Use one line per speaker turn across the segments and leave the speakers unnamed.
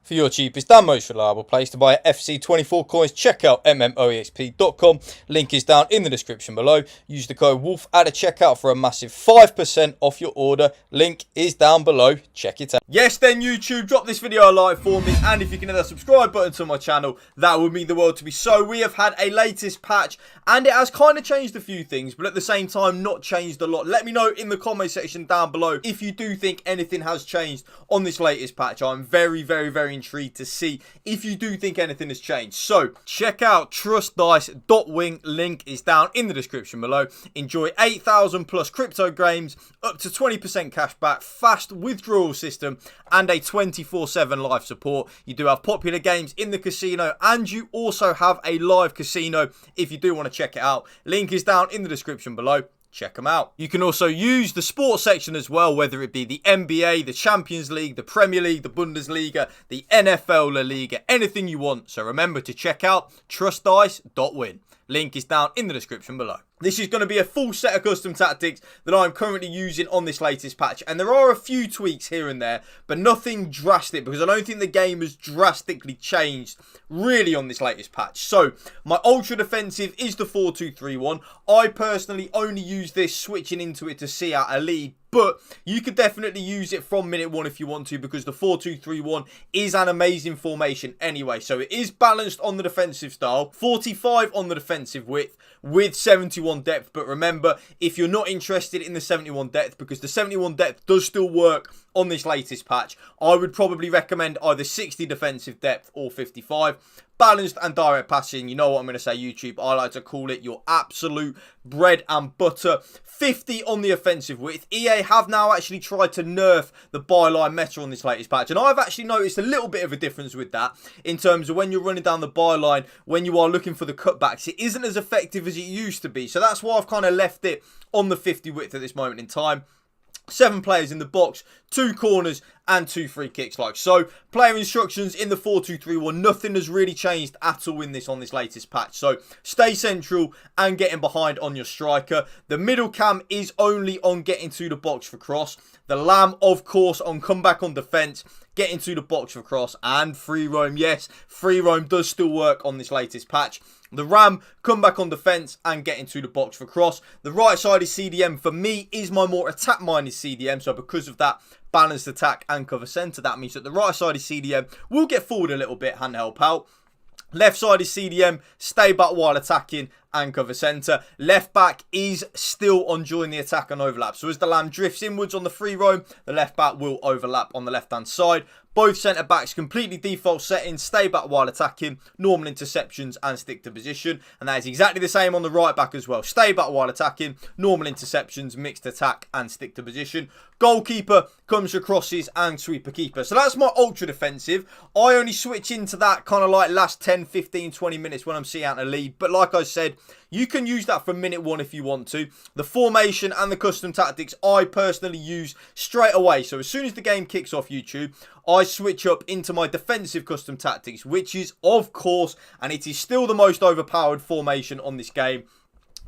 For your cheapest and most reliable place to buy FC24 coins, check out MMOEXP.com. Link is down in the description below. Use the code WOLF at a checkout for a massive 5% off your order. Link is down below. Check it out. Yes then YouTube, drop this video a like for me, and if you can hit that subscribe button to my channel, that would mean the world to me. So we have had a latest patch and it has kind of changed a few things, but at the same time not changed a lot. Let me know in the comment section down below if you do think anything has changed on this latest patch. I'm very intrigued to see if you do think anything has changed. So check out trustdice.wing. Link is down in the description below. Enjoy 8,000 plus crypto games, up to 20% cash back, fast withdrawal system, and a 24/7 live support. You do have popular games in the casino, and you also have a live casino if you do want to check it out. Link is down in the description below. Check them out. You can also use the sports section as well, whether it be the NBA, the Champions League, the Premier League, the Bundesliga, the NFL La Liga, anything you want. So remember to check out trustdice.win. Link is down in the description below. This is going to be a full set of custom tactics that I'm currently using on this latest patch. And there are a few tweaks here and there, but nothing drastic, because I don't think the game has drastically changed really on this latest patch. So my ultra defensive is the 4-2-3-1. I personally only use this switching into it to see out a lead, but you could definitely use it from minute one if you want to, because the 4-2-3-1 is an amazing formation anyway. So it is balanced on the defensive style, 45 on the defensive width with 71 depth. But remember, if you're not interested in the 71 depth, because the 71 depth does still work on this latest patch, I would probably recommend either 60 defensive depth or 55. Balanced and direct passing, you know what I'm going to say, YouTube. I like to call it your absolute bread and butter. 50 on the offensive width. EA have now actually tried to nerf the byline meta on this latest patch, and I've actually noticed a little bit of a difference with that in terms of when you're running down the byline, when you are looking for the cutbacks, it isn't as effective as it used to be. So that's why I've kind of left it on the 50 width at this moment in time. 7 players in the box, 2 corners and 2 free kicks like so. Player instructions in the 4-2-3-1, nothing has really changed at all in this on this latest patch. So stay central and getting behind on your striker. The middle cam is only on getting to the box for cross. The lamb, of course, on comeback on defence, getting to the box for cross, and free roam. Yes, free roam does still work on this latest patch. The ram, come back on defence and get into the box for cross. The right side is CDM. For me, is my more attack-minded CDM. So because of that, balanced attack and cover centre, that means that the right side is CDM. Will get forward a little bit and help out. Left side is CDM, stay back while attacking and cover centre. Left back is still on join the attack and overlap. So as the lamb drifts inwards on the free roam, the left back will overlap on the left hand side. Both centre backs completely default settings, stay back while attacking, normal interceptions and stick to position. And that is exactly the same on the right back as well. Stay back while attacking, normal interceptions, mixed attack and stick to position. Goalkeeper comes for crosses and sweeper keeper. So that's my ultra defensive. I only switch into that kind of like last 10, 15, 20 minutes when I'm seeing out a lead. But like I said, you can use that from minute one if you want to. The formation and the custom tactics I personally use straight away. So as soon as the game kicks off, YouTube, I switch up into my defensive custom tactics, which is, of course, and it is still the most overpowered formation on this game,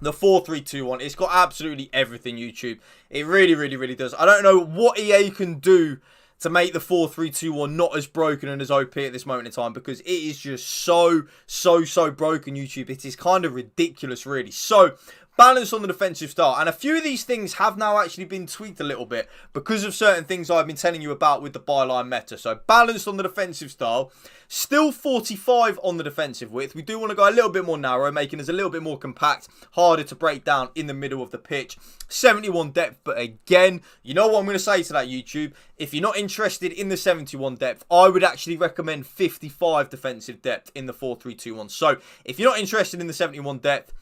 the 4-3-2-1. It's got absolutely everything, YouTube. It really does. I don't know what EA can do to make the 4-3-2-1 not as broken and as OP at this moment in time, because it is just so broken, YouTube. It is kind of ridiculous, really. So balance on the defensive style, and a few of these things have now actually been tweaked a little bit because of certain things I've been telling you about with the byline meta. So balanced on the defensive style, still 45 on the defensive width. We do want to go a little bit more narrow, making us a little bit more compact, harder to break down in the middle of the pitch. 71 depth, but again, you know what I'm going to say to that, YouTube? If you're not interested in the 71 depth, I would actually recommend 55 defensive depth in the 4-3-2-1. So if you're not interested in the 71 depth,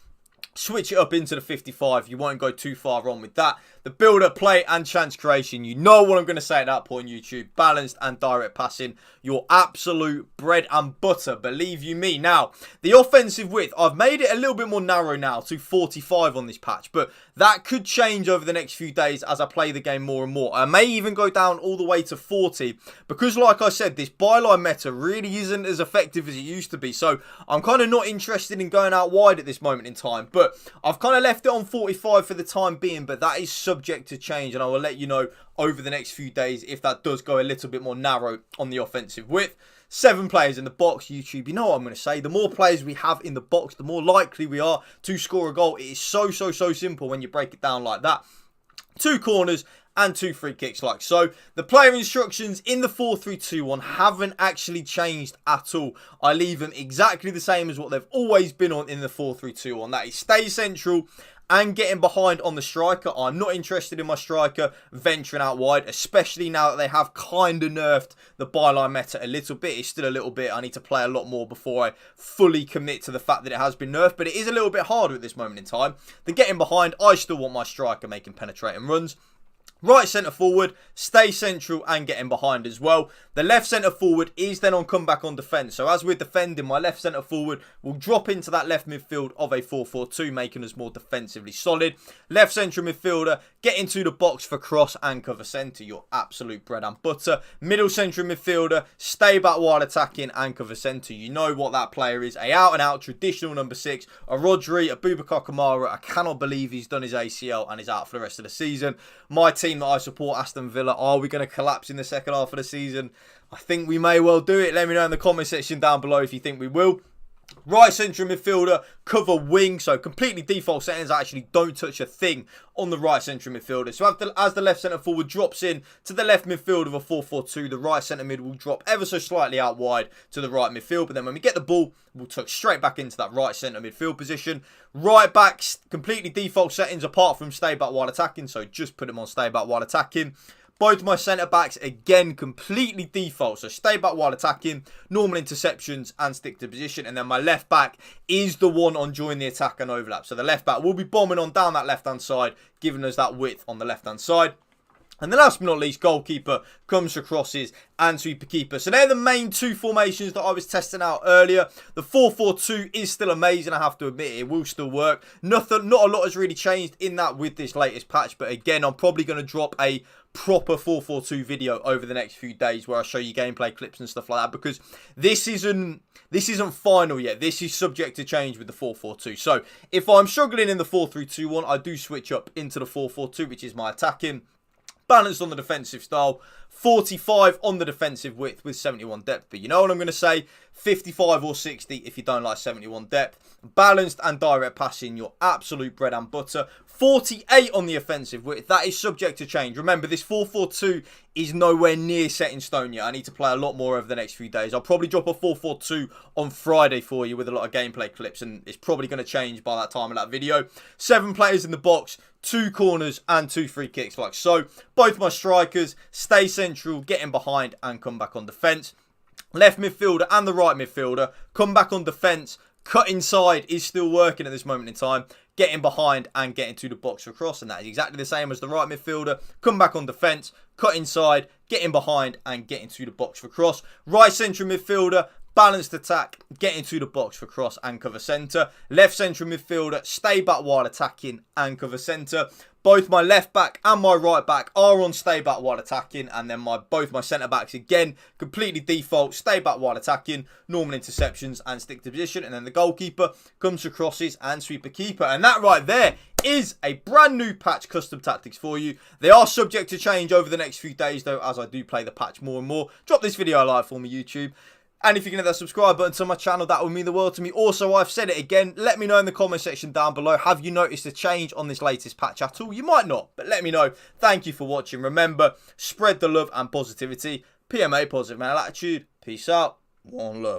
switch it up into the 55. You won't go too far wrong with that. The build-up, play and chance creation. You know what I'm going to say at that point, YouTube. Balanced and direct passing. Your absolute bread and butter. Believe you me. Now, the offensive width. I've made it a little bit more narrow now to 45 on this patch. But that could change over the next few days as I play the game more and more. I may even go down all the way to 40. Because like I said, this byline meta really isn't as effective as it used to be. So I'm kind of not interested in going out wide at this moment in time. But but I've kind of left it on 45 for the time being, but that is subject to change, and I will let you know over the next few days if that does go a little bit more narrow on the offensive width. 7 players in the box. YouTube, you know what I'm going to say. The more players we have in the box, the more likely we are to score a goal. It is so simple when you break it down like that. 2 corners and 2 free kicks like so. The player instructions in the 4-3-2-1 haven't actually changed at all. I leave them exactly the same as what they've always been on in the 4-3-2-1. That is stay central and getting behind on the striker. I'm not interested in my striker venturing out wide, especially now that they have kind of nerfed the byline meta a little bit. It's still a little bit. I need to play a lot more before I fully commit to the fact that it has been nerfed, but it is a little bit harder at this moment in time. The getting behind, I still want my striker making penetrating runs. Right centre forward, stay central and getting behind as well. The left centre forward is then on comeback on defence. So as we're defending, my left centre forward will drop into that left midfield of a 4-4-2, making us more defensively solid. Left central midfielder, get into the box for cross and cover centre, your absolute bread and butter. Middle central midfielder, stay back while attacking and cover centre. You know what that player is, a out and out traditional number 6, a Rodri, a Boubacar Kamara. I cannot believe he's done his ACL and is out for the rest of the season. My team that I support, Aston Villa, are we going to collapse in the second half of the season? I think we may well do it. Let me know in the comment section down below if you think we will. Right central midfielder, cover wing. So completely default settings. I actually don't touch a thing on the right central midfielder. So as the left centre forward drops in to the left midfield of a 4-4-2, the right centre mid will drop ever so slightly out wide to the right midfield. But then when we get the ball, we'll tuck straight back into that right centre midfield position. Right backs, completely default settings apart from stay back while attacking. So just put them on stay back while attacking. Both my centre-backs, again, completely default. So stay back while attacking, normal interceptions, and stick to position. And then my left-back is the one on join the attack and overlap. So the left-back will be bombing on down that left-hand side, giving us that width on the left-hand side. And the last but not least, goalkeeper comes for crosses and sweeper keeper. So they're the main 2 formations that I was testing out earlier. The 4-4-2 is still amazing, I have to admit. It will still work. Not a lot has really changed in that with this latest patch. But again, I'm probably going to drop a proper 4-4-2 video over the next few days where I show you gameplay clips and stuff like that, because this isn't final yet. This is subject to change with the 4-4-2. So if I'm struggling in the 4-3-2-1, I do switch up into the 4-4-2, which is my attacking. Balanced on the defensive style, 45 on the defensive width with 71 depth. But you know what I'm going to say? 55 or 60 if you don't like 71 depth. Balanced and direct passing, your absolute bread and butter. 48 on the offensive width. That is subject to change. Remember, this 4-4-2 is nowhere near set in stone yet. I need to play a lot more over the next few days. I'll probably drop a 4-4-2 on Friday for you with a lot of gameplay clips, and it's probably going to change by that time of that video. 7 players in the box, 2 corners and 2 free kicks like so. Both my strikers stay central, getting behind and come back on defence. Left midfielder and the right midfielder come back on defence. Cut inside is still working at this moment in time. Getting behind and getting to the box for cross. And that is exactly the same as the right midfielder. Come back on defence. Cut inside. Getting behind and getting to the box for cross. Right central midfielder. Balanced attack. Getting to the box for cross and cover centre. Left central midfielder. Stay back while attacking and cover centre. Both my left back and my right back are on stay back while attacking. And then both my centre backs, again, completely default. Stay back while attacking. Normal interceptions and stick to position. And then the goalkeeper comes for crosses and sweeper keeper. And that right there is a brand new patch custom tactics for you. They are subject to change over the next few days though, as I do play the patch more and more. Drop this video a like for me, YouTube. And if you can hit that subscribe button to my channel, that would mean the world to me. Also, I've said it again, let me know in the comment section down below. Have you noticed a change on this latest patch at all? You might not, but let me know. Thank you for watching. Remember, spread the love and positivity. PMA, positive mental attitude. Peace out. One love.